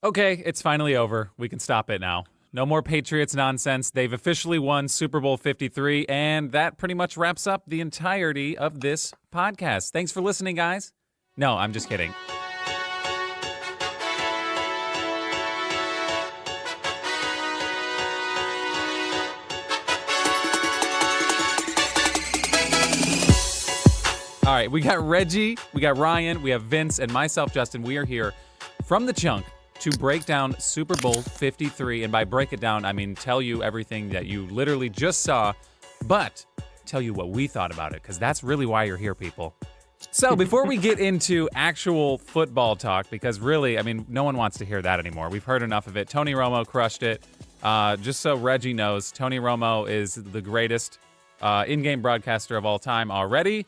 Okay, it's finally over. We can stop it now. No more Patriots nonsense. They've officially won Super Bowl 53, and that pretty much wraps up the entirety of this podcast. Thanks for listening, guys. No, I'm just kidding. All right, we got Regi, we got Ryan, we have Vince, and myself, Justin. We are here from the chunk to break down Super Bowl 53. And by break it down, I mean tell you everything that you literally just saw, but tell you what we thought about it, because that's really why you're here, people. So before we get into actual football talk, because really, I mean, no one wants to hear that anymore. We've heard enough of it. Tony Romo crushed it. Just so Regi knows, Tony Romo is the greatest in-game broadcaster of all time already.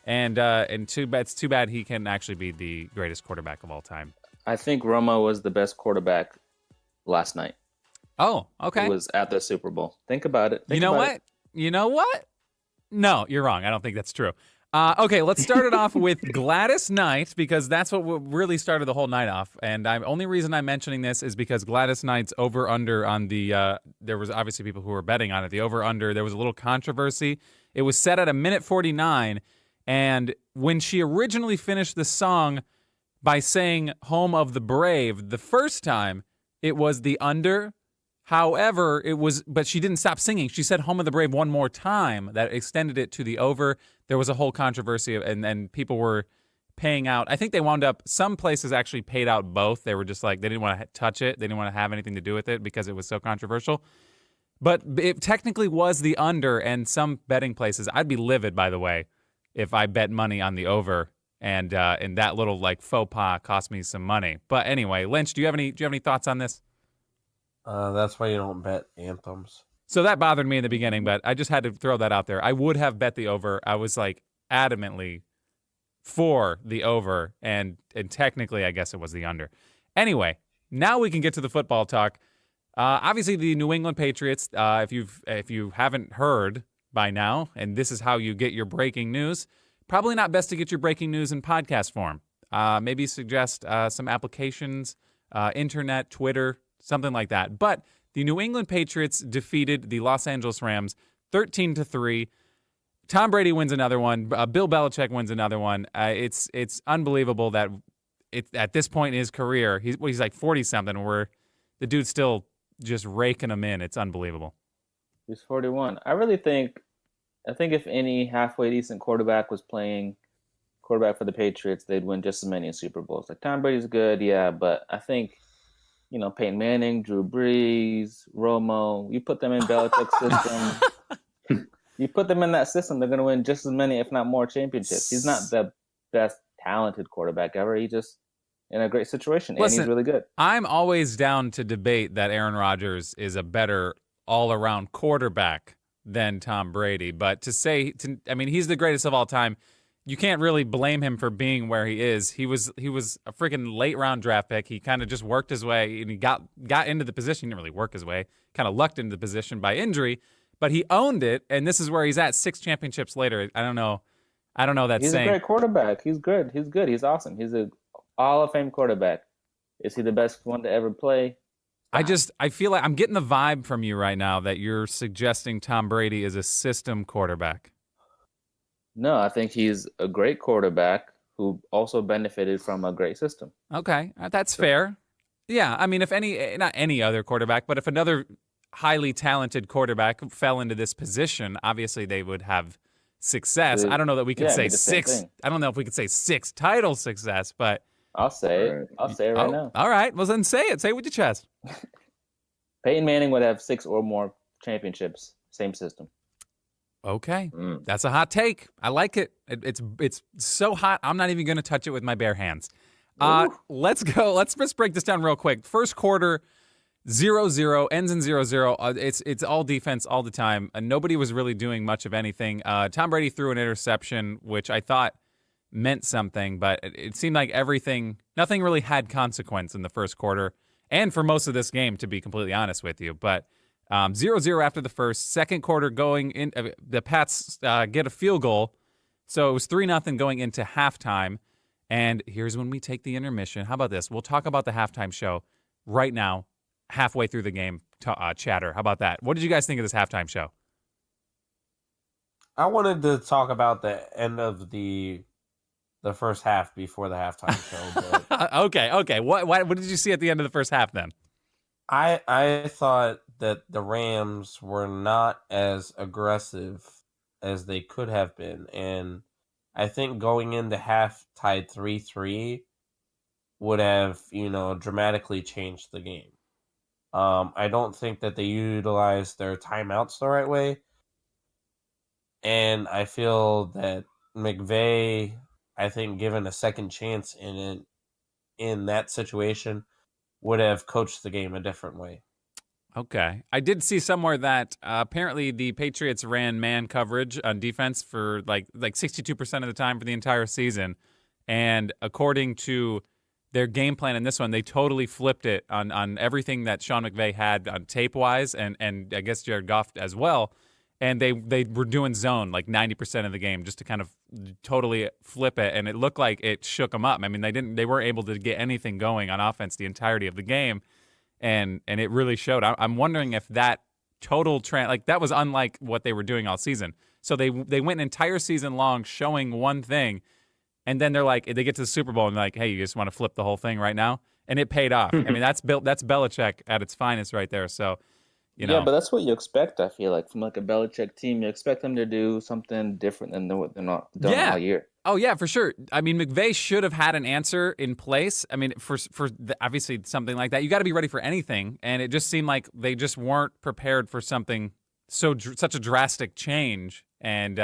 And it's too bad he can actually be the greatest quarterback of all time. I think Romo was the best quarterback last night. Oh, okay. It was at the Super Bowl. Think about it. You know what? You know what? No, you're wrong. I don't think that's true. Okay, let's start it off with Gladys Knight, because that's what really started the whole night off. And only reason I'm mentioning this is because Gladys Knight's over-under on the there was obviously people who were betting on it. The over-under, there was a little controversy. It was set at 1:49, and when she originally finished the song by saying "Home of the Brave" the first time, it was the under. However, but she didn't stop singing. She said "Home of the Brave" one more time. That extended it to the over. There was a whole controversy, and people were paying out. I think they wound up, some places actually paid out both. They were just like, they didn't want to touch it. They didn't want to have anything to do with it because it was so controversial. But it technically was the under, and some betting places, I'd be livid, by the way, if I bet money on the over. And that little like faux pas cost me some money. But anyway, Lynch, do you have any thoughts on this? That's why you don't bet anthems. So that bothered me in the beginning, but I just had to throw that out there. I would have bet the over. I was like adamantly for the over, and technically I guess it was the under. Anyway, now we can get to the football talk. Obviously, the New England Patriots. If you haven't heard by now, and this is how you get your breaking news. Probably not best to get your breaking news in podcast form. Maybe suggest some applications, internet, Twitter, something like that. But the New England Patriots defeated the Los Angeles Rams 13-3. Tom Brady wins another one. Bill Belichick wins another one. It's unbelievable that at this point in his career, he's like 40-something, where the dude's still just raking them in. It's unbelievable. He's 41. I think if any halfway decent quarterback was playing quarterback for the Patriots, they'd win just as many Super Bowls. Like, Tom Brady's good, yeah, but I think, Peyton Manning, Drew Brees, Romo, you put them in Belichick's system, you put them in that system, they're going to win just as many, if not more, championships. He's not the best talented quarterback ever. He's just in a great situation, and he's really good. I'm always down to debate that Aaron Rodgers is a better all-around quarterback than Tom Brady, but he's the greatest of all time. You can't really blame him for being where he is. He was a freaking late round draft pick. He kind of just worked his way, and he got into the position. He didn't really work his way. Kind of lucked into the position by injury, but he owned it, and this is where he's at 6 championships later. I don't know that he's saying. He's a great quarterback. He's good. He's awesome. He's a Hall of Fame quarterback. Is he the best one to ever play? I feel like I'm getting the vibe from you right now that you're suggesting Tom Brady is a system quarterback. No, I think he's a great quarterback who also benefited from a great system. Okay, that's fair. Yeah, I mean, not any other quarterback, but if another highly talented quarterback fell into this position, obviously they would have success. I don't know that we could say 6. I don't know if we could say 6 title success, but I'll say it. I'll say it right now. All right. Well, then say it. Say it with your chest. Peyton Manning would have 6 or more championships. Same system. Okay. That's a hot take. I like it. It's so hot, I'm not even going to touch it with my bare hands. Let's go. Let's just break this down real quick. First quarter, 0-0, ends in 0-0. It's all defense all the time. Nobody was really doing much of anything. Tom Brady threw an interception, which I thought meant something, but it seemed like nothing really had consequence in the first quarter, and for most of this game, to be completely honest with you. But 0-0 after the first. Second quarter going in, the Pats get a field goal, so it was 3-0 going into halftime. And here's when we take the intermission. How about this? We'll talk about the halftime show. right now, halfway through the game chatter. How about that? What did you guys think of this halftime show? I wanted to talk about the end of the first half before the halftime show. But Okay. What did you see at the end of the first half then? I thought that the Rams were not as aggressive as they could have been, and I think going into half tied 3-3 would have, dramatically changed the game. I don't think that they utilized their timeouts the right way, and I feel that McVay, I think, given a second chance in that situation, would have coached the game a different way. Okay. I did see somewhere that apparently the Patriots ran man coverage on defense for like 62% of the time for the entire season. And according to their game plan in this one, they totally flipped it on everything that Sean McVay had on tape-wise and I guess Jared Goff as well. And they were doing zone like 90% of the game just to kind of totally flip it. And it looked like it shook them up. I mean, they weren't able to get anything going on offense the entirety of the game. And it really showed. I'm wondering if that total trend, like that was unlike what they were doing all season. So they went an entire season long showing one thing, and then they're like, they get to the Super Bowl and they're like, hey, you just want to flip the whole thing right now? And it paid off. I mean, that's Belichick at its finest right there. So, Yeah, but that's what you expect, I feel like, from like a Belichick team. You expect them to do something different than what they're not done all year. Oh, yeah, for sure. I mean, McVay should have had an answer in place. I mean, for obviously something like that, you got to be ready for anything. And it just seemed like they just weren't prepared for something such a drastic change. And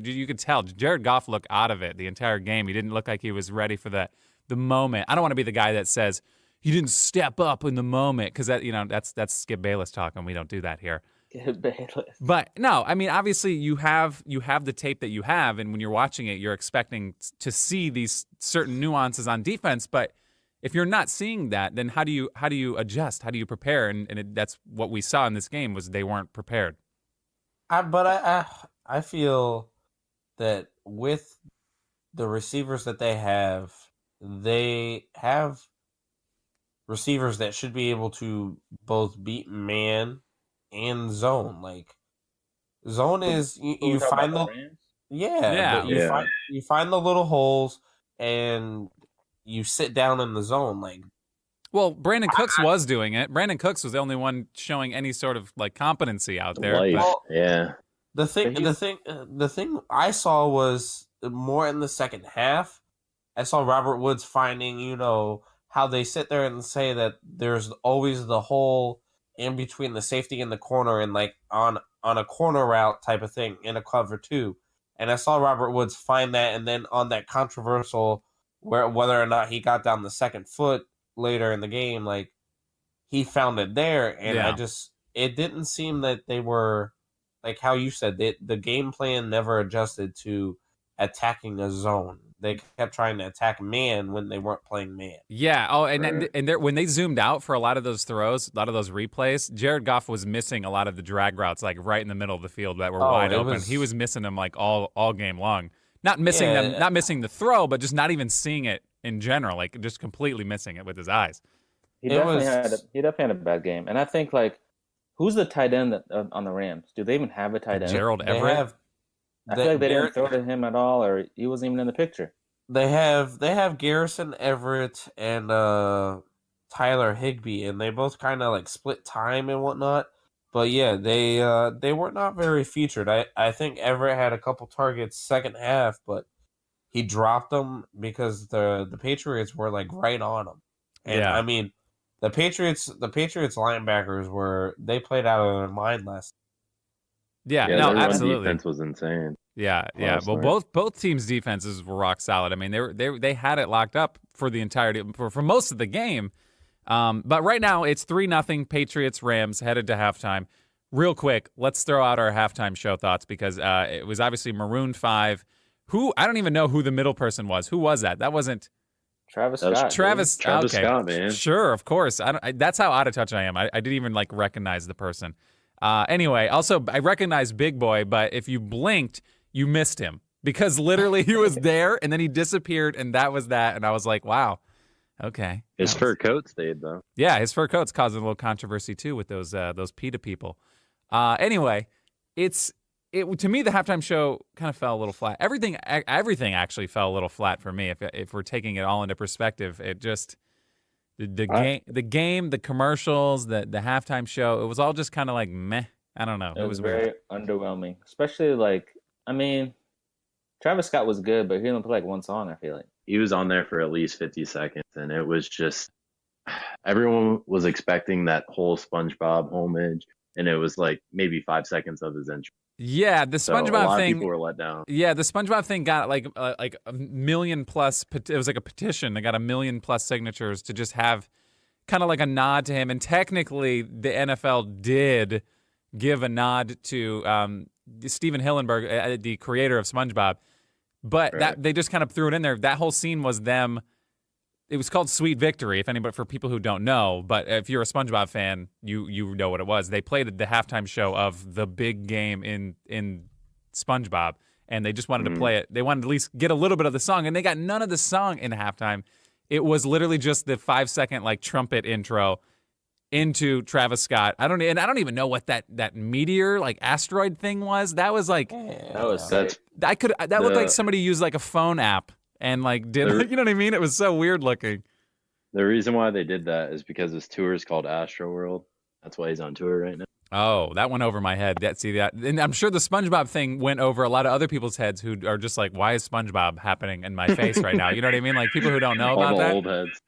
you could tell Jared Goff looked out of it the entire game. He didn't look like he was ready for the moment. I don't want to be the guy that says he didn't step up in the moment because that's Skip Bayless talking. We don't do that here. But no, I mean, obviously you have the tape that you have, and when you're watching it, you're expecting to see these certain nuances on defense. But if you're not seeing that, then how do you adjust? How do you prepare? And that's what we saw in this game was they weren't prepared. I feel that with the receivers that they have receivers that should be able to both beat man and zone. Like zone is you find the you find the little holes and you sit down in the zone. Like, well, Brandon Cooks was doing it. Brandon Cooks was the only one showing any sort of like competency out there. The thing I saw was more in the second half. I saw Robert Woods finding, how they sit there and say that there's always the hole in between the safety and the corner and like on a corner route type of thing in a cover two. And I saw Robert Woods find that, and then on that controversial whether or not he got down the second foot later in the game, like he found it there. And it didn't seem that they were, like how you said, the game plan never adjusted to attacking a zone. They kept trying to attack man when they weren't playing man. Yeah. Oh, and when they zoomed out for a lot of those throws, a lot of those replays, Jared Goff was missing a lot of the drag routes, like right in the middle of the field that were wide open. He was missing them like all game long. Not missing them, not missing the throw, but just not even seeing it in general, like just completely missing it with his eyes. He definitely had a bad game, and I think like who's the tight end on the Rams? Do they even have a tight end? Gerald Everett. I feel like they didn't throw to him at all, or he wasn't even in the picture. They have Garrison Everett and Tyler Higbee, and they both kind of like split time and whatnot. But yeah, they were not very featured. I think Everett had a couple targets second half, but he dropped them because the Patriots were like right on him. And I mean, the Patriots linebackers they played out of their mind last. Yeah, no, absolutely. Defense was insane. Yeah. Well, both teams' defenses were rock solid. I mean, they had it locked up for the entirety for most of the game. But right now it's 3-0 Patriots Rams headed to halftime. Real quick, let's throw out our halftime show thoughts because it was obviously Maroon 5. Who I don't even know who the middle person was. Who was that? That wasn't Travis Scott. Travis Scott, man. Sure, of course. That's how out of touch I am. I didn't even like recognize the person. Anyway, also I recognized Big Boy, but if you blinked, you missed him because literally he was there and then he disappeared and that was that. And I was like, wow. Okay. His fur coat stayed though. Yeah, his fur coat's causing a little controversy too with those PETA people. Anyway, to me the halftime show kind of fell a little flat. Everything actually fell a little flat for me. If we're taking it all into perspective, it just the game, the commercials, the halftime show, it was all just kind of like meh. I don't know. It was weird. very underwhelming, especially Travis Scott was good, but he only played like one song. I feel like He was on there for at least 50 seconds, and it was just everyone was expecting that whole SpongeBob homage, and it was like maybe 5 seconds of his intro. Yeah, the SpongeBob So a lot thing. of people were let down. Yeah, the SpongeBob thing got like a million plus. It was like a petition that got 1 million plus signatures to just have kind of like a nod to him. And technically, the NFL did give a nod to Steven Hillenburg, the creator of SpongeBob, but that they just kind of threw it in there. That whole scene was them. It was called Sweet Victory, if anybody, for people who don't know. But if you're a SpongeBob fan, you know what it was. They played the halftime show of the big game in SpongeBob, and they just wanted to play it. They wanted to at least get a little bit of the song, and they got none of the song in halftime. It was literally just the 5-second like trumpet intro into Travis Scott. I don't even know what that meteor like asteroid thing was. That was like that was sick. that looked like somebody used like a phone app and like did you know what I mean? It was so weird looking. The reason why they did that is because his tour is called Astro World. That's why he's on tour right now. Oh, that went over my head. And I'm sure the SpongeBob thing went over a lot of other people's heads who are just like, why is SpongeBob happening in my face right now? You know what I mean? Like people who don't know about that. All the old heads,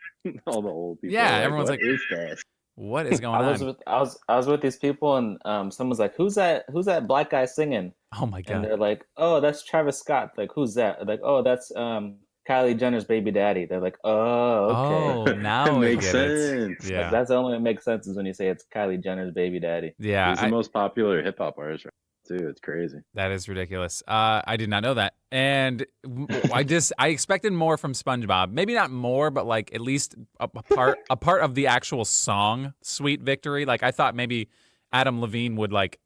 all the old people. Yeah, everyone's like, what is that? What is going on? I was with these people, and someone's like, "Who's that black guy singing?" Oh my god! And they're like, "Oh, that's Travis Scott." Like, who's that? Like, "Oh, that's Kylie Jenner's baby daddy." They're like, "Oh, okay." Oh, now It it makes sense. Yeah, That's the only way it makes sense is when you say it's Kylie Jenner's baby daddy. yeah. He's the most popular hip hop artist, right? Too. It's crazy. That is ridiculous. I did not know that, and I expected more from SpongeBob. Maybe not more, but like at least a part of the actual song "Sweet Victory." Like I thought maybe Adam Levine would like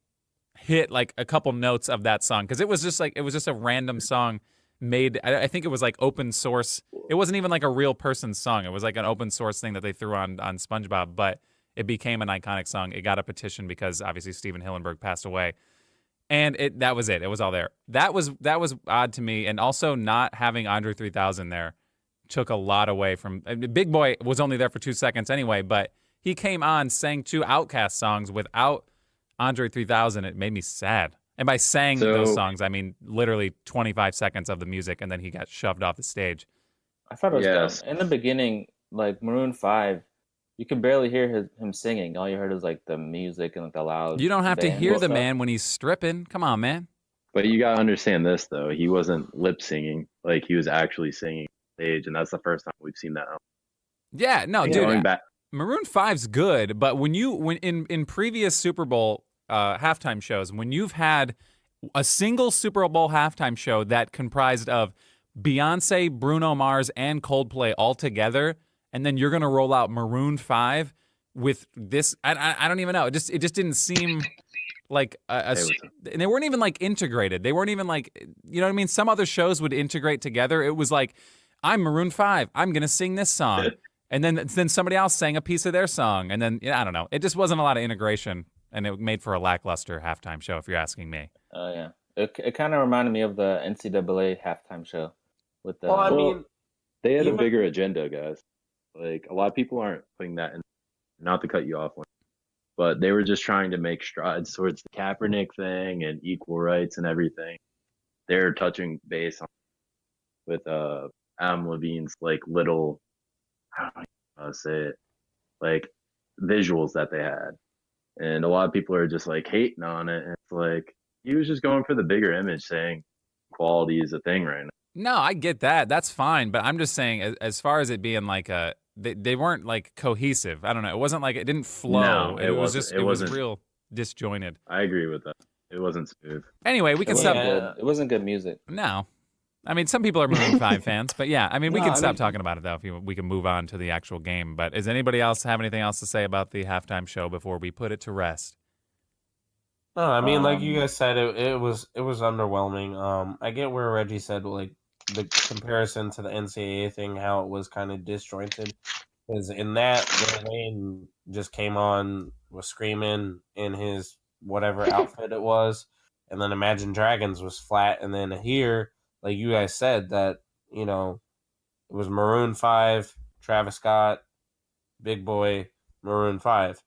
hit like a couple notes of that song because it was just a random song made. I think it was like open source. It wasn't even like a real person's song. It was like an open source thing that they threw on SpongeBob, but it became an iconic song. It got a petition because obviously Steven Hillenburg passed away. And that was it. It was all there. That was odd to me. And also not having Andre 3000 there took a lot away from... Big Boy was only there for 2 seconds anyway, but he came on, sang 2 Outkast songs without Andre 3000. It made me sad. And by sang those songs, I mean literally 25 seconds of the music, and then he got shoved off the stage. I thought it was dumb. In the beginning, like Maroon 5, you could barely hear him singing. All you heard was like the music and like the loud. You don't have to hear the stuff. man when he's stripping. Come on, man. But you gotta understand this though. He wasn't lip singing; like he was actually singing on stage, and that's the first time we've seen that. Yeah, no, And dude. going back, Maroon 5's good, but when in previous Super Bowl halftime shows, when you've had a single Super Bowl halftime show that comprised of Beyonce, Bruno Mars, and Coldplay all together, and then you're gonna roll out Maroon 5 with this. I don't even know. It just didn't seem like and they weren't even like integrated. They weren't even like, you know what I mean? Some other shows would integrate together. It was like, I'm Maroon 5. I'm gonna sing this song, and then somebody else sang a piece of their song, and then I don't know. It just wasn't a lot of integration, and it made for a lackluster halftime show, if you're asking me. Oh yeah, it kind of reminded me of the NCAA halftime show with the. Well, I mean, they had a bigger agenda, guys. Like a lot of people aren't putting that in. Not to cut you off, but they were just trying to make strides towards the Kaepernick thing and equal rights and everything. They're touching base on with Adam Levine's like little, how do I say it, like visuals that they had, and a lot of people are just like hating on it. And it's like he was just going for the bigger image, saying equality is a thing right now. No, I get that. That's fine, but I'm just saying, as far as it being like a. They weren't like cohesive. I don't know. It wasn't like it didn't flow. No, it was just it was real disjointed. I agree with that. It wasn't smooth. Anyway, we can stop. It wasn't good music. No, I mean some people are Maroon 5 fans, but yeah, I mean we can stop talking about it though. If we can move on to the actual game. But does anybody else have anything else to say about the halftime show before we put it to rest? No, I mean like you guys said, it was underwhelming. I get where Regi said like the comparison to the NCAA thing, how it was kind of disjointed. Because in that, Lil Wayne just came on, was screaming in his whatever outfit it was, and then Imagine Dragons was flat, and then here, like you guys said, that it was Maroon 5, Travis Scott, Big Boy, Maroon 5.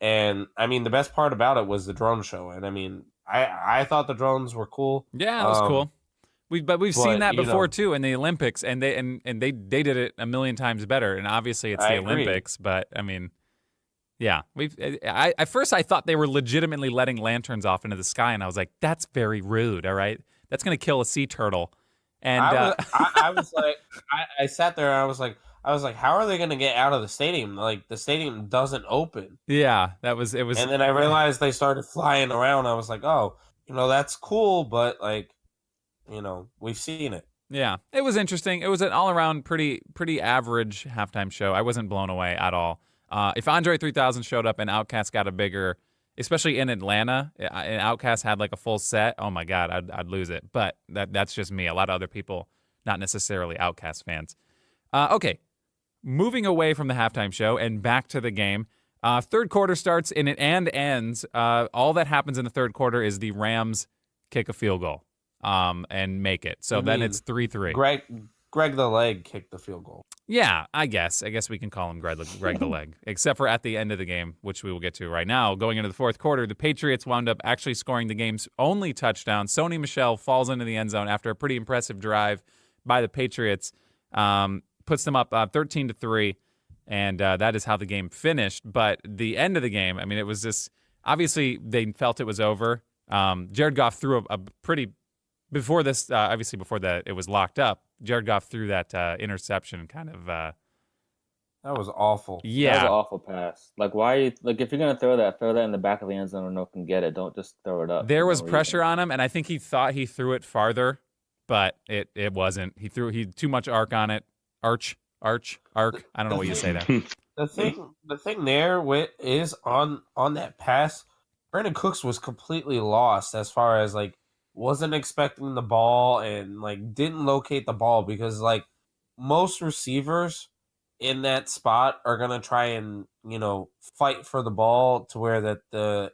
And I mean, the best part about it was the drone show. And I mean, I thought the drones were cool. Yeah, it was cool. We've seen that before too in the Olympics, and they did it a million times better. And obviously, it's the Olympics, but I mean, yeah, at first I thought they were legitimately letting lanterns off into the sky, and I was like, that's very rude. All right, that's gonna kill a sea turtle. And I was like, I sat there and I was like, how are they going to get out of the stadium? Like, the stadium doesn't open. Yeah, it was. And then I realized they started flying around. I was like, oh, that's cool, but like, we've seen it. Yeah, it was interesting. It was an all-around pretty average halftime show. I wasn't blown away at all. If Andre 3000 showed up and Outkast got a bigger, especially in Atlanta, and Outkast had like a full set, oh my God, I'd lose it. But that's just me. A lot of other people, not necessarily Outkast fans. Okay, moving away from the halftime show and back to the game. Third quarter starts and it ends. All that happens in the third quarter is the Rams kick a field goal and make it. So then it's 3-3. Greg the Leg kicked the field goal. Yeah, I guess we can call him Greg the Leg, except for at the end of the game, which we will get to right now. Going into the fourth quarter, the Patriots wound up actually scoring the game's only touchdown. Sony Michel falls into the end zone after a pretty impressive drive by the Patriots, puts them up 13-3, and that is how the game finished. But the end of the game, I mean, it was just obviously they felt it was over. Jared Goff threw a pretty before this, obviously before that it was locked up. Jared Goff threw that interception, kind of. That was awful. Yeah, that was an awful pass. Like, why? Like, if you're gonna throw that in the back of the end zone where no one can get it. Don't just throw it up. There was pressure on him, and I think he thought he threw it farther, but it wasn't. He too much arc on it. Arc. I don't know what you say there. The thing there is on that pass, Brandon Cooks was completely lost as far as like wasn't expecting the ball and like didn't locate the ball because like most receivers in that spot are gonna try and fight for the ball to where that the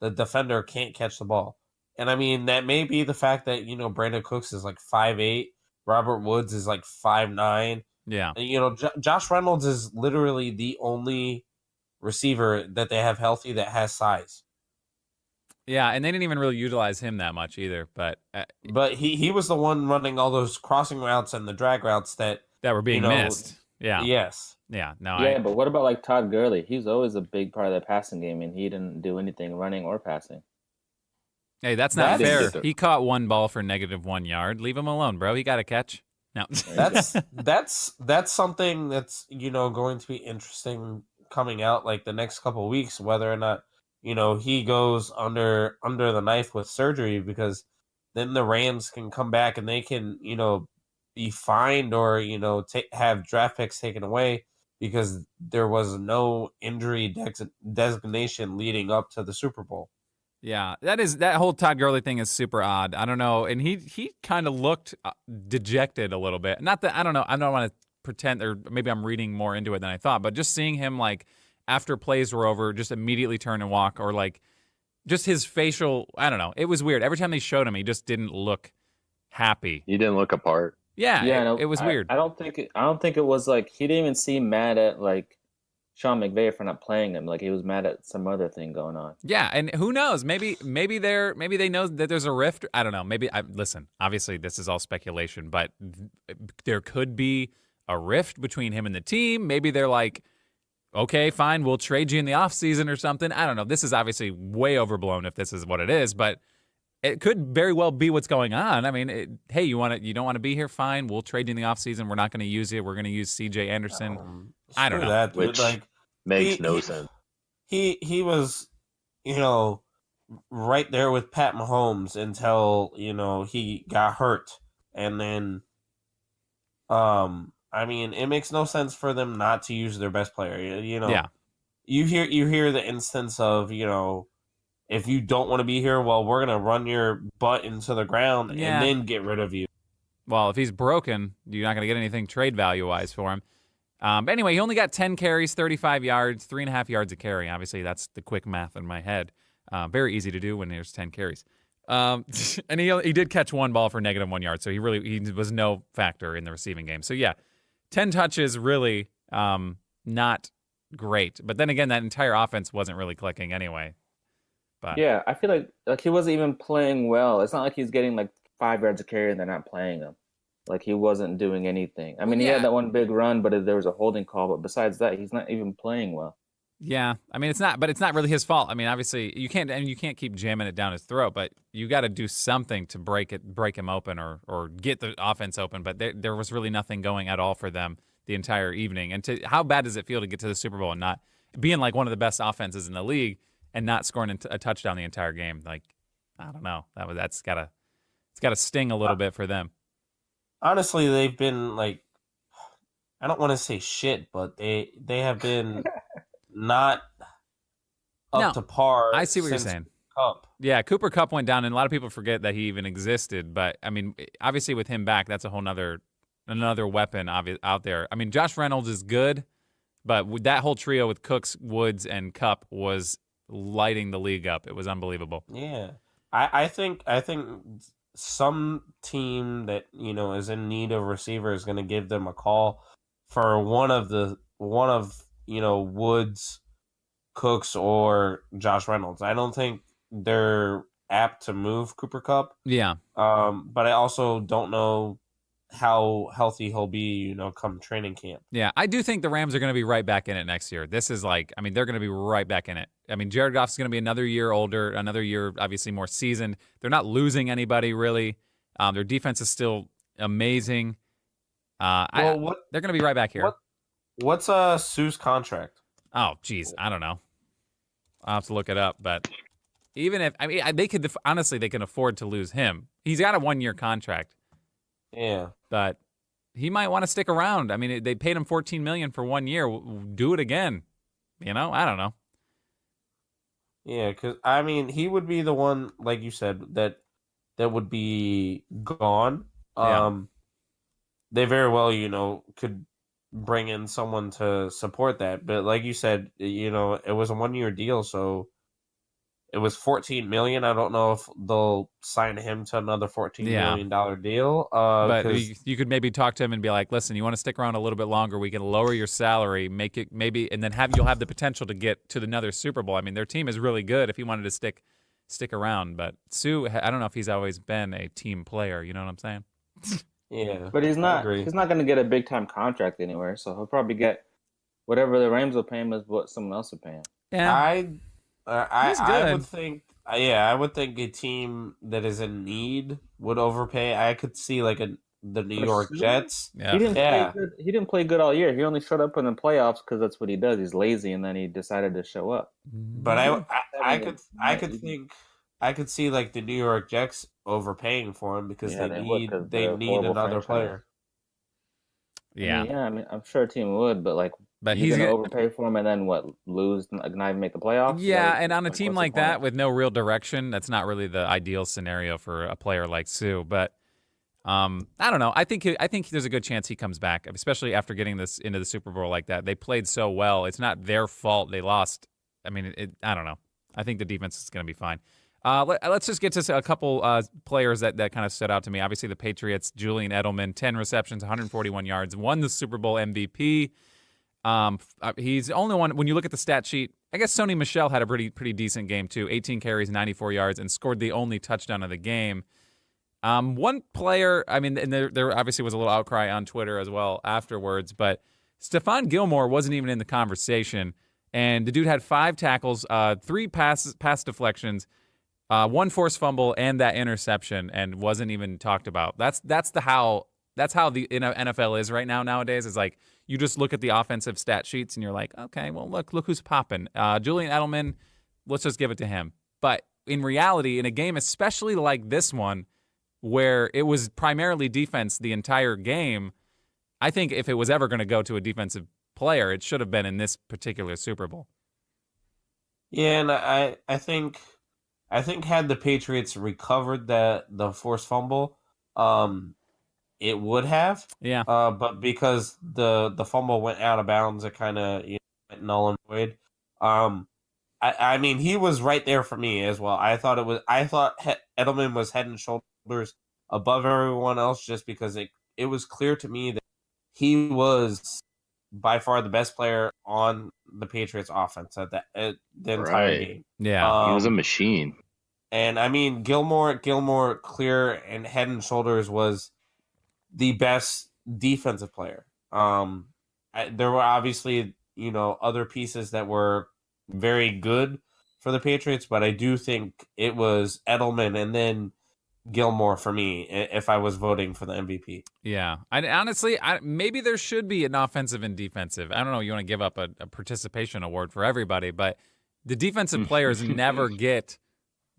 defender can't catch the ball. And I mean that may be the fact that Brandon Cooks is like 5'8", Robert Woods is like 5'9". Yeah, and, Josh Reynolds is literally the only receiver that they have healthy that has size. Yeah, and they didn't even really utilize him that much either. But he was the one running all those crossing routes and the drag routes that were being missed. Yeah. Yes. Yeah. No. Yeah, but what about like Todd Gurley? He's always a big part of that passing game, and he didn't do anything running or passing. Hey, that's not fair. He caught one ball for -1 yard. Leave him alone, bro. He got a catch. No. That's something that's going to be interesting coming out like the next couple of weeks, whether or not he goes under the knife with surgery, because then the Rams can come back and they can be fined or have draft picks taken away because there was no injury designation leading up to the Super Bowl. Yeah, that whole Todd Gurley thing is super odd. I don't know, and he kind of looked dejected a little bit. Not that I don't know. I don't want to pretend, or maybe I'm reading more into it than I thought. But just seeing him like after plays were over, just immediately turn and walk, or like just his facial. I don't know. It was weird. Every time they showed him, he just didn't look happy. He didn't look apart. Yeah, it was weird. I don't think it was like he didn't even seem mad at like Sean McVay for not playing him. Like he was mad at some other thing going on. Yeah, and who knows? Maybe they know that there's a rift. I don't know. Listen. Obviously, this is all speculation, but there could be a rift between him and the team. Maybe they're like, okay, fine, we'll trade you in the offseason or something. I don't know. This is obviously way overblown if this is what it is, but it could very well be what's going on. I mean, hey, you don't want to be here? Fine, we'll trade you in the offseason. We're not going to use you. We're going to use C.J. Anderson. I don't know. That, which makes no sense. He was, right there with Pat Mahomes until, he got hurt. And then, I mean, it makes no sense for them not to use their best player. Yeah. You hear the instance of, if you don't want to be here, well, we're going to run your butt into the ground and then get rid of you. Well, if he's broken, you're not going to get anything trade value-wise for him. But anyway, he only got 10 carries, 35 yards, 3.5 yards a carry. Obviously, that's the quick math in my head. Very easy to do when there's 10 carries. And he did catch one ball for -1 yard, so he was no factor in the receiving game. So yeah, 10 touches really not great. But then again, that entire offense wasn't really clicking anyway. But Yeah, I feel like he wasn't even playing well. It's not like he's getting like 5 yards a carry and they're not playing him. Like he wasn't doing anything. I mean, he yeah. had that one big run, but there was a holding call. But besides that, he's not even playing well. Yeah, I mean it's not really his fault. I mean, obviously you can't keep jamming it down his throat, but you got to do something to break him open or get the offense open. But there was really nothing going at all for them the entire evening. And how bad does it feel to get to the Super Bowl and not being like one of the best offenses in the league and not scoring a touchdown the entire game? Like, I don't know, it's got to sting a little bit for them. Honestly, they've been like, I don't want to say shit, but they have been not up to par. I see what you're saying. Cup. Yeah, Cooper Kupp went down, and a lot of people forget that he even existed. But I mean, obviously with him back, that's a whole another weapon out there. I mean, Josh Reynolds is good, but with that whole trio with Cooks, Woods, and Kupp was lighting the league up. It was unbelievable. Yeah, I think some team that is in need of receiver is going to give them a call for one of Woods, Cooks, or Josh Reynolds. I don't think they're apt to move Cooper Kupp. Yeah. But I also don't know how healthy he'll be, come training camp. Yeah, I do think the Rams are going to be right back in it next year. This is they're going to be right back in it. I mean, Jared Goff's going to be another year older, another year obviously more seasoned. They're not losing anybody really. Their defense is still amazing. They're going to be right back here. What's Sue's contract? Oh, geez, I don't know. I'll have to look it up. But even if they could honestly, they can afford to lose him. He's got a 1-year contract. Yeah, but he might want to stick around. I mean, they paid him $14 million for 1 year. Do it again. I don't know. Yeah, because he would be the one, like you said, that would be gone. Yeah. They very well, could bring in someone to support that. But like you said, it was a 1-year deal, so it was $14 million. I don't know if they'll sign him to another $14 million deal. But you could maybe talk to him and be like, "Listen, you want to stick around a little bit longer? We can lower your salary, make it maybe, and then you'll have the potential to get to another Super Bowl." I mean, their team is really good. If he wanted to stick around, but Sue, I don't know if he's always been a team player. You know what I'm saying? Yeah, but he's not. He's not going to get a big time contract anywhere. So he'll probably get whatever the Rams will pay him is what someone else will pay him. Yeah, I would think. I would think a team that is in need would overpay. I could see like the New York Jets. Yeah. He didn't play good all year. He only showed up in the playoffs because that's what he does. He's lazy, and then he decided to show up. But I could see like the New York Jets overpaying for him because they need another player. Yeah. I'm sure a team would, but he's going to overpay for him and then lose, not even make the playoffs? Yeah, and on a team like that with no real direction, that's not really the ideal scenario for a player like Sue. But I don't know. I think there's a good chance he comes back, especially after getting this into the Super Bowl like that. They played so well. It's not their fault they lost. I mean, I don't know. I think the defense is going to be fine. Let's just get to a couple players that kind of stood out to me. Obviously, the Patriots, Julian Edelman, 10 receptions, 141 yards, won the Super Bowl MVP. He's the only one, when you look at the stat sheet, I guess Sony Michel had a pretty decent game too. 18 carries, 94 yards, and scored the only touchdown of the game. One player, and there obviously was a little outcry on Twitter as well afterwards, but Stephon Gilmore wasn't even in the conversation, and the dude had 5 tackles, 3 pass deflections, 1 forced fumble, and that interception, and wasn't even talked about. That's how the NFL is right nowadays. It's like you just look at the offensive stat sheets and you're like, okay, well look who's popping. Julian Edelman, let's just give it to him. But in reality, in a game especially like this one, where it was primarily defense the entire game, I think if it was ever going to go to a defensive player, it should have been in this particular Super Bowl. Yeah, and I think had the Patriots recovered the forced fumble, it would have. Yeah. But because the fumble went out of bounds, it kind of went null and void. I mean, he was right there for me as well. I thought Edelman was head and shoulders above everyone else just because it was clear to me that he was by far the best player on the Patriots offense at the entire game. Yeah. He was a machine. And I mean, Gilmore clear and head and shoulders was the best defensive player. There were obviously, other pieces that were very good for the Patriots, but I do think it was Edelman and then Gilmore for me if I was voting for the MVP. Yeah. Honestly, maybe there should be an offensive and defensive. I don't know. You want to give up a participation award for everybody, but the defensive players never get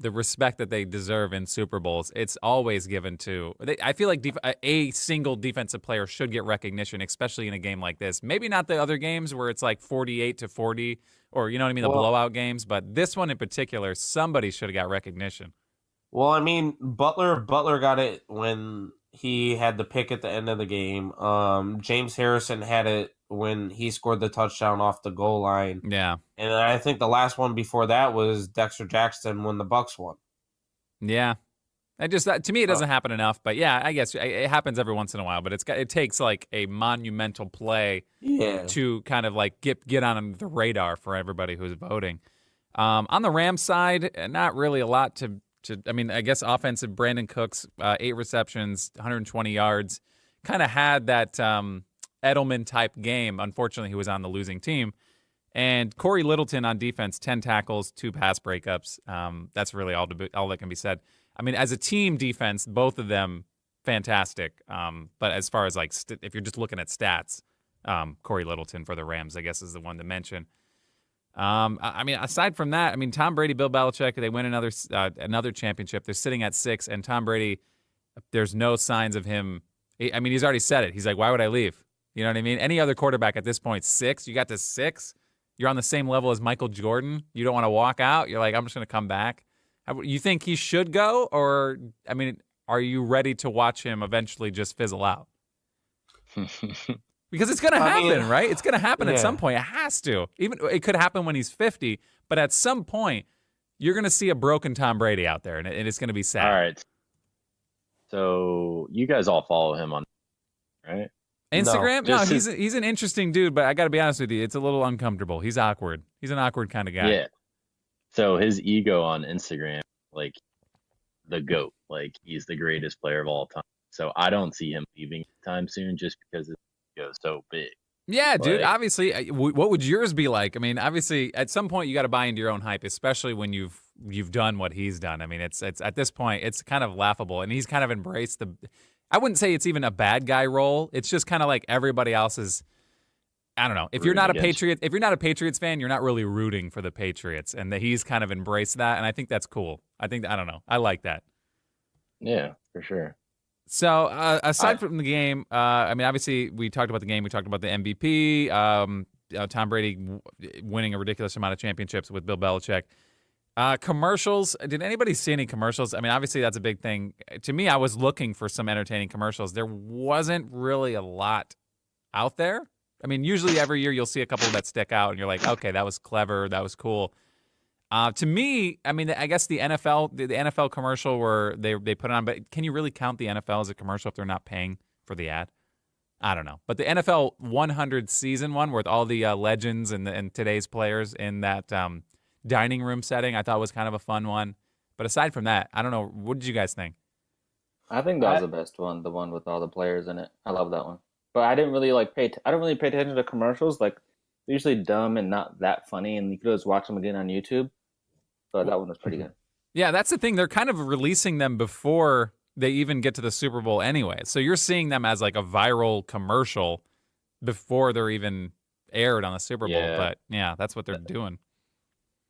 the respect that they deserve in Super Bowls. It's always given to. I feel like a single defensive player should get recognition, especially in a game like this. Maybe not the other games where it's like 48-40, or you know what I mean, the blowout games. But this one in particular, somebody should have got recognition. Well, I mean, Butler got it when he had the pick at the end of the game. James Harrison had it when he scored the touchdown off the goal line. Yeah. And I think the last one before that was Dexter Jackson when the Bucks won. Yeah. To me, it doesn't happen enough. But yeah, I guess it happens every once in a while. But it takes like a monumental play to kind of like get on the radar for everybody who's voting. On the Rams side, not really a lot to I mean, I guess offensive, Brandon Cooks, 8 receptions, 120 yards, kind of had that Edelman-type game. Unfortunately, he was on the losing team. And Corey Littleton on defense, 10 tackles, 2 pass breakups. That's really all that can be said. I mean, as a team defense, both of them fantastic. But as far as like if you're just looking at stats, Corey Littleton for the Rams, I guess, is the one to mention. I mean, aside from that, I mean, Tom Brady, Bill Belichick, they win another championship. They're sitting at 6, and Tom Brady, there's no signs of him. I mean, he's already said it. He's like, why would I leave? You know what I mean? Any other quarterback at this point, 6, you got to 6. You're on the same level as Michael Jordan. You don't want to walk out. You're like, I'm just going to come back. You think he should go? Or, I mean, are you ready to watch him eventually just fizzle out? Because it's going to happen, right? It's going to happen at some point. It has to. Even it could happen when he's 50, but at some point, you're going to see a broken Tom Brady out there, and it's going to be sad. All right. So you guys all follow him on, right? Instagram? No, he's an interesting dude, but I got to be honest with you, it's a little uncomfortable. He's awkward. He's an awkward kind of guy. Yeah. So his ego on Instagram, like the GOAT, like he's the greatest player of all time. So I don't see him leaving anytime soon just because his ego is so big. Yeah, dude. Obviously, what would yours be like? I mean, obviously, at some point you got to buy into your own hype, especially when you've done what he's done. I mean, it's at this point it's kind of laughable, and he's kind of embraced the. I wouldn't say it's even a bad guy role. It's just kind of like everybody else's. I don't know. If you're not a Patriots fan, you're not really rooting for the Patriots, and that he's kind of embraced that, and I think that's cool. I don't know. I like that. Yeah, for sure. So aside from the game, I mean, obviously we talked about the game. We talked about the MVP. Tom Brady winning a ridiculous amount of championships with Bill Belichick. Commercials. Did anybody see any commercials? I mean, obviously that's a big thing. To me, I was looking for some entertaining commercials. There wasn't really a lot out there. I mean, usually every year you'll see a couple that stick out, and you're like, okay, that was clever, that was cool. To me, I mean, I guess the NFL commercial where they put it on, but can you really count the NFL as a commercial if they're not paying for the ad? I don't know. But the NFL 100 season one with all the legends and today's players in that dining room setting, I thought was kind of a fun one. But aside from that, I don't know. What did you guys think? I think that was the best one, the one with all the players in it. I love that one. But I didn't really I don't really pay attention to commercials. Like, they're usually dumb and not that funny, and you could always watch them again on YouTube. But that one was pretty good. Yeah, that's the thing. They're kind of releasing them before they even get to the Super Bowl anyway. So you're seeing them as like a viral commercial before they're even aired on the Super Bowl. Yeah. But yeah, that's what they're doing.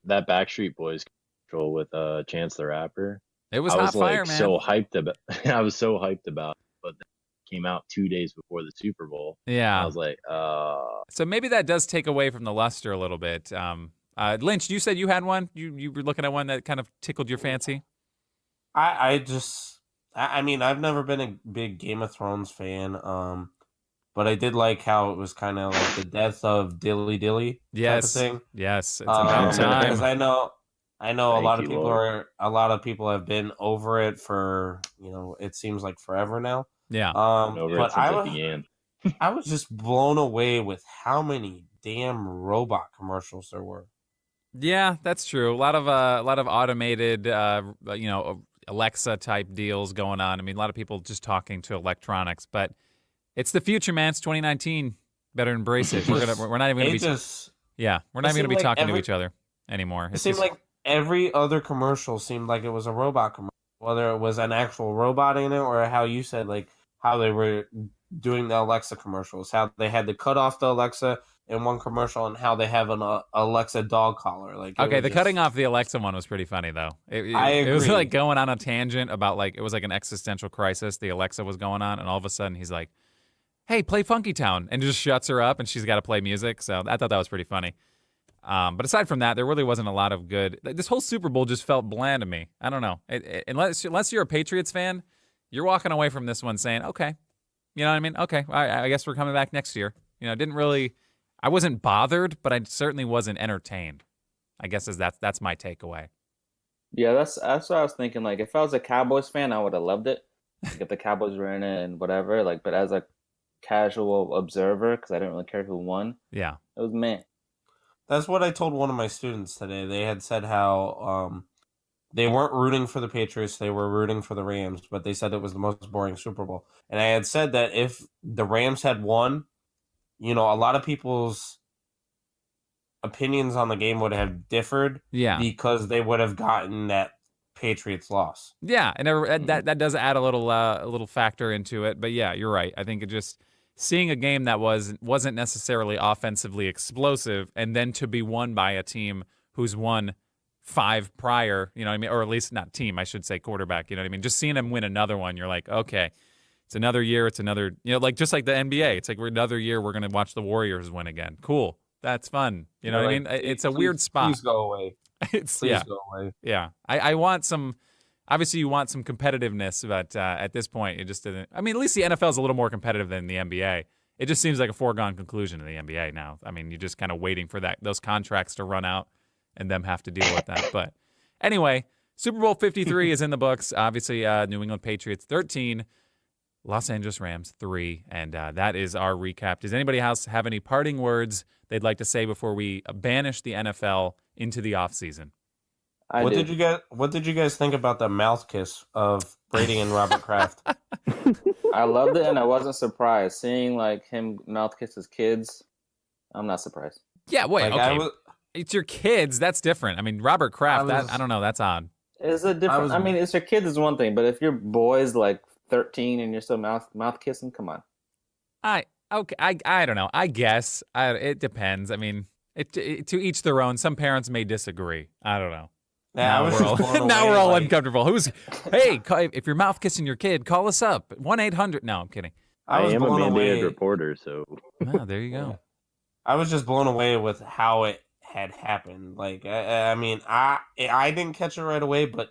That Backstreet Boys commercial with Chance the Rapper. It was hot fire, man. So hyped about. I was so hyped about it, but then it came out 2 days before the Super Bowl. Yeah, I was like, So maybe that does take away from the luster a little bit. Lynch, you said you had one. You were looking at one that kind of tickled your fancy. I I mean, I've never been a big Game of Thrones fan, but I did like how it was kind of like the death of Dilly Dilly type of thing. Yes, it's about time. Because I know a Thank lot you, of people Lord. have been over it for, it seems like forever now. Yeah. Over But it since it began. I was just blown away with how many damn robot commercials there were. Yeah, that's true. A lot of automated, Alexa type deals going on. I mean, a lot of people just talking to electronics, but it's the future, man. It's 2019. Better embrace it. We're not even going to be. We're not even going to be talking to each other anymore. It seemed like every other commercial seemed like it was a robot commercial, whether it was an actual robot in it or how you said like how they were doing the Alexa commercials, how they had to cut off the Alexa in one commercial and how they have an Alexa dog collar. Like, okay, the cutting off the Alexa one was pretty funny though. It was like going on a tangent about like it was like an existential crisis the Alexa was going on, and all of a sudden he's like, "Hey, play Funky Town," and just shuts her up, and she's got to play music. So I thought that was pretty funny. But aside from that, there really wasn't a lot of good. This whole Super Bowl just felt bland to me. I don't know. Unless you're a Patriots fan, you're walking away from this one saying, "Okay, you know what I mean? Okay, I guess we're coming back next year." Didn't really. I wasn't bothered, but I certainly wasn't entertained. I guess that's my takeaway. Yeah, that's what I was thinking. Like, if I was a Cowboys fan, I would have loved it. Like, if the Cowboys were in it and whatever. Like, but as a casual observer, because I didn't really care who won. Yeah, it was meh. That's what I told one of my students today. They had said how they weren't rooting for the Patriots; they were rooting for the Rams. But they said it was the most boring Super Bowl. And I had said that if the Rams had won, a lot of people's opinions on the game would have differed. Yeah, because they would have gotten that Patriots loss. Yeah, and that does add a little factor into it. But yeah, you're right. I think it just seeing a game that wasn't necessarily offensively explosive, and then to be won by a team who's won 5 prior, you know what I mean, or at least not team, I should say quarterback. You know what I mean. Just seeing them win another one, you're like, okay. It's another year. It's another, like just like the NBA. It's like another year we're going to watch the Warriors win again. Cool. That's fun. You know what I mean? It's a weird spot. Please go away. Please go away. Yeah. I want some, obviously you want some competitiveness, but at this point it just didn't. I mean, at least the NFL is a little more competitive than the NBA. It just seems like a foregone conclusion in the NBA now. I mean, you're just kind of waiting for those contracts to run out and them have to deal with that. But anyway, Super Bowl 53 is in the books. Obviously, New England Patriots 13. Los Angeles Rams 3, and that is our recap. Does anybody else have any parting words they'd like to say before we banish the NFL into the offseason? What did you guys think about the mouth kiss of Brady and Robert Kraft? I loved it, and I wasn't surprised seeing like him mouth kiss his kids. I'm not surprised. Yeah, wait, okay, it's your kids. That's different. I mean, Robert Kraft. I don't know. That's odd. It's a different. I mean, it's your kids is one thing, but if your boys like 13 and you're still mouth kissing, come on. I don't know. I guess it depends. I mean, to each their own. Some parents may disagree. I don't know. Now we're all uncomfortable. Hey, if you're mouth kissing your kid, call us up 1-800. No, I'm kidding. I am a mandated reporter, so. Oh, there you go. I was just blown away with how it had happened. Like, I mean, I didn't catch it right away, but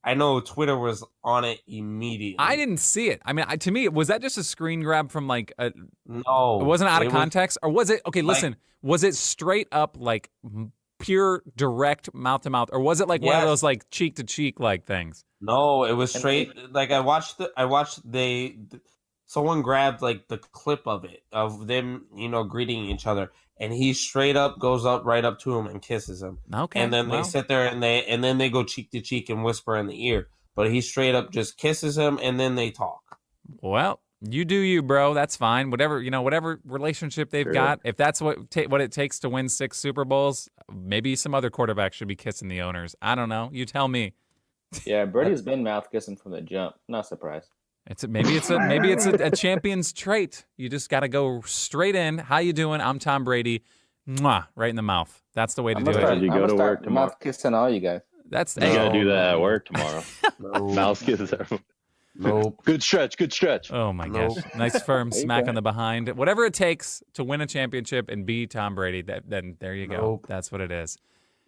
I know Twitter was on it immediately. I didn't see it. I mean, to me, was that just a screen grab from like a... No. It wasn't out of context? Or was it... Okay, listen. Was it straight up like pure direct mouth to mouth? Or was it like one of those like cheek to cheek like things? No, it was straight. Like someone grabbed like the clip of it, of them, greeting each other. And he straight up goes up right up to him and kisses him. Okay. And then they sit there and then they go cheek to cheek and whisper in the ear. But he straight up just kisses him and then they talk. Well, you do you, bro. That's fine. Whatever relationship they've got. If that's what it takes to win 6 Super Bowls, maybe some other quarterback should be kissing the owners. I don't know. You tell me. Yeah, Brady's been mouth kissing from the jump. Not surprised. Maybe it's a champion's trait. You just got to go straight in. How you doing? I'm Tom Brady. Mwah, right in the mouth. That's the way to do it. You go to work tomorrow. Mouth kissing all you guys. You gotta do that at work tomorrow. Mouth kisses everyone. Nope. Good stretch. Oh my gosh. Nice firm smack on the behind. Whatever it takes to win a championship and be Tom Brady, then there you go. Nope. That's what it is.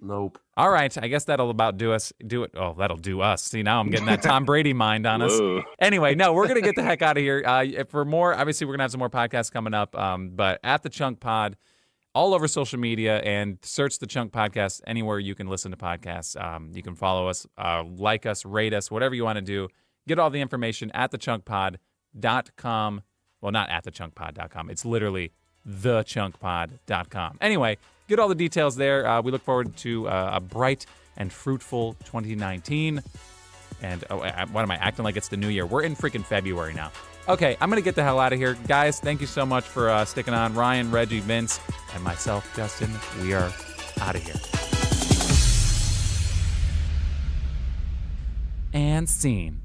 Nope. All right, I guess that'll about do us. Do it. Oh, that'll do us. See, now I'm getting that Tom Brady mind on us. Whoa. Anyway, no, we're gonna get the heck out of here. For more, obviously, we're gonna have some more podcasts coming up. But at the Chunk Pod, all over social media, and search the Chunk Podcast anywhere you can listen to podcasts. You can follow us, like us, rate us, whatever you want to do. Get all the information at thechunkpod.com. Well, not at thechunkpod.com. It's literally thechunkpod.com. Anyway, get all the details there. We look forward to a bright and fruitful 2019. And what am I acting like it's the new year? We're in freaking February now. Okay, I'm going to get the hell out of here. Guys, thank you so much for sticking on. Ryan, Reggie, Vince, and myself, Justin, we are out of here. And scene.